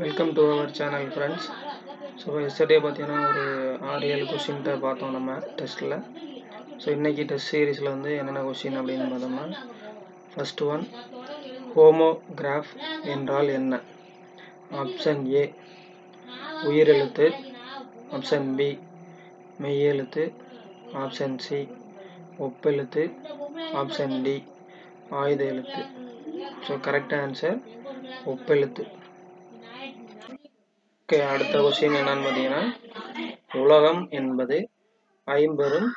Welcome to our channel friends. So yesterday பார்த்தீங்கன்னா ஒரு 6-7 கொஸ்டின்கிட்ட பார்த்தோம் நம்ம டெஸ்ட்டில். ஸோ இன்றைக்கி டெஸ்ட் சீரீஸில் வந்து என்னென்ன கொஸ்டின் அப்படின்னு பார்த்தோம்னா, ஃபஸ்ட்டு ஒன், ஹோமோகிராஃப் என்றால் என்ன? ஆப்ஷன் ஏ உயிரெழுத்து, ஆப்ஷன் பி மெய்யெழுத்து, ஆப்ஷன் சி ஒப்பெழுத்து, ஆப்ஷன் டி ஆயுத எழுத்து. ஸோ கரெக்ட் ஆன்சர் ஒப்பெழுத்து. ஓகே, அடுத்த கொஸ்டின் என்னன்னு பார்த்தீங்கன்னா, உலகம் என்பது ஐம்பெரும்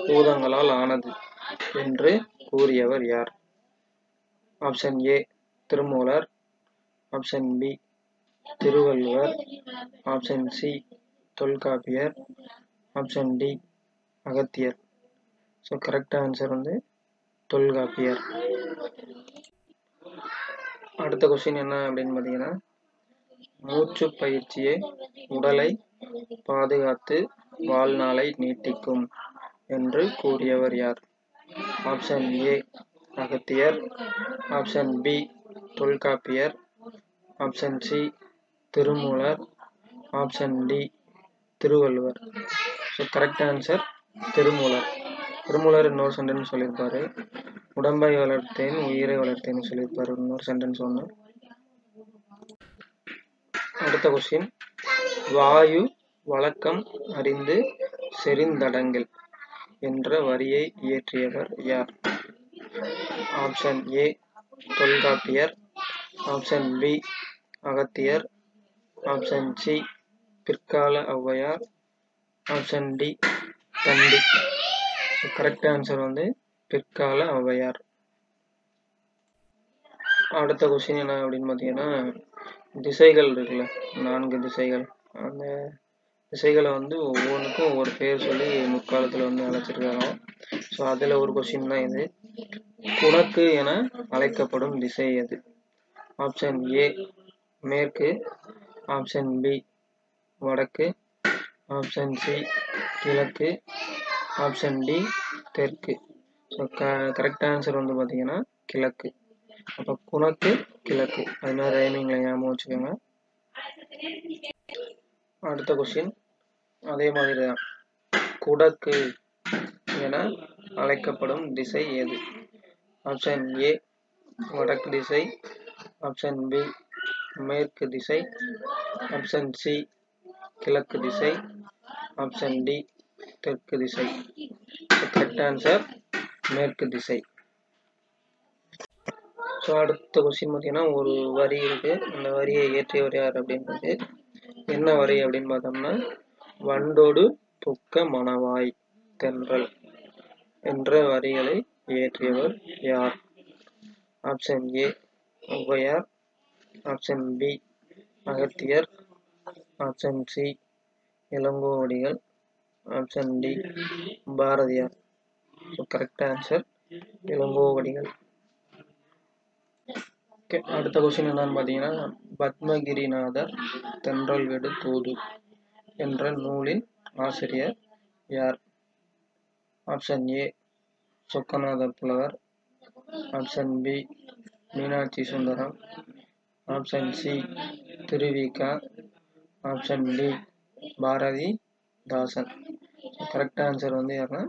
பூதங்களால் ஆனது என்று கூறியவர் யார்? Option A Thirumoolar, option B Thiruvalluvar, option C Tolkappiyar, option D Agathiyar. So correct answer வந்து தொல்காப்பியர். அடுத்த கொஸ்டின் என்ன அப்படின்னு பார்த்தீங்கன்னா, மூச்சு பயிற்சியே உடலை பாதுகாத்து வாழ்நாளை நீட்டிக்கும் என்று கூறியவர் யார்? Option A Agathiyar, option B Tolkappiyar, option C Thirumoolar, option D Thiruvalluvar. So correct answer Thirumoolar. Thirumoolar இன்னொரு சென்டென்ஸ் சொல்லியிருப்பாரு, உடம்பை வளர்த்தேன் உயிரை வளர்த்தேன்னு சொல்லியிருப்பாரு, இன்னொரு சென்டென்ஸ் ஒன்று. அடுத்த கொஸ்டின், வாயு வழக்கம் அறிந்து செறிந்தடங்கல் என்ற வரியை இயற்றியவர் யார்? Option A Tolkappiyar, option B Agathiyar, option C பிற்கால Avvaiyar, option D Dandi. Correct answer வந்து பிற்கால ஔவையார். அடுத்த கொஸ்டின் என்ன அப்படின்னு பார்த்தீங்கன்னா, திசைகள் இருக்குல்ல, 4 திசைகள், அந்த திசைகளை வந்து ஒவ்வொன்றுக்கும் ஒவ்வொரு பேர் சொல்லி முற்காலத்தில் வந்து அழைச்சிருக்காங்க. ஸோ அதில் ஒரு கொஸ்டின் தான் இது. குணக்கு என அழைக்கப்படும் திசை எது? ஆப்ஷன் ஏ மேற்கு, ஆப்ஷன் பி வடக்கு, ஆப்ஷன் சி கிழக்கு, ஆப்ஷன் டி தெற்கு. ஸோ கரெக்ட் ஆன்சர் வந்து பார்த்தீங்கன்னா கிழக்கு. அப்போ குணக்கு கிழக்கு, அது மாதிரி ரைமிங்ல ஞாபகம் வச்சுக்கோங்க. அடுத்த கொஸ்டின் அதே மாதிரி தான், குடக்கு என அழைக்கப்படும் திசை எது? ஆப்ஷன் ஏ வடக்கு திசை, ஆப்ஷன் பி மேற்கு திசை, ஆப்ஷன் சி கிழக்கு திசை, ஆப்ஷன் டி தெற்கு திசை. கரெக்ட் ஆன்சர் மேற்கு திசை. ஸோ அடுத்த கொஸ்டின் பார்த்தீங்கன்னா, ஒரு வரி இருக்கு, அந்த வரியை இயற்றியவர் யார் அப்படின்றது. என்ன வரி அப்படின்னு பார்த்தோம்னா, வண்டோடு புக்க மணவாய் தென்றல் என்ற வரிகளை இயற்றியவர் யார்? Option A Avvaiyar, option B Agathiyar, option C Ilangovadigal, option D Bharathiyar. So correct answer Ilangovadigal. அடுத்த கொஸ்டின் என்னன்னு பார்த்தீங்கன்னா, பத்மகிரிநாதர் தென்றல் விடு தூது என்ற நூலின் ஆசிரியர் யார்? Option A Sokkanatha Pulavar, option B Meenakshi Sundaram, option C Thiruvika, option D Bharathidasan. Correct answer வந்து யாருன்னா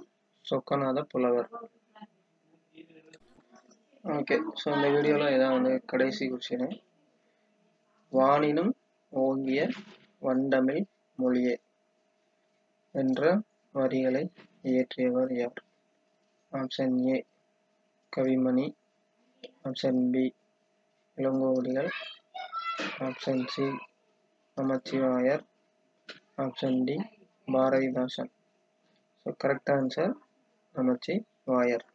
சொக்கநாத புலவர். ஓகே, ஸோ இந்த வீடியோவில் இதான் வந்து கடைசி கொஸ்டின். வானினும் ஓங்கிய வண்டமிழ் மொழியே என்ற வரிகளை இயற்றியவர் யார்? Option A Kavimani, option B Ilangovadigal, option C Namachivayar, option D Bharathidasan. So correct answer Namachivayar.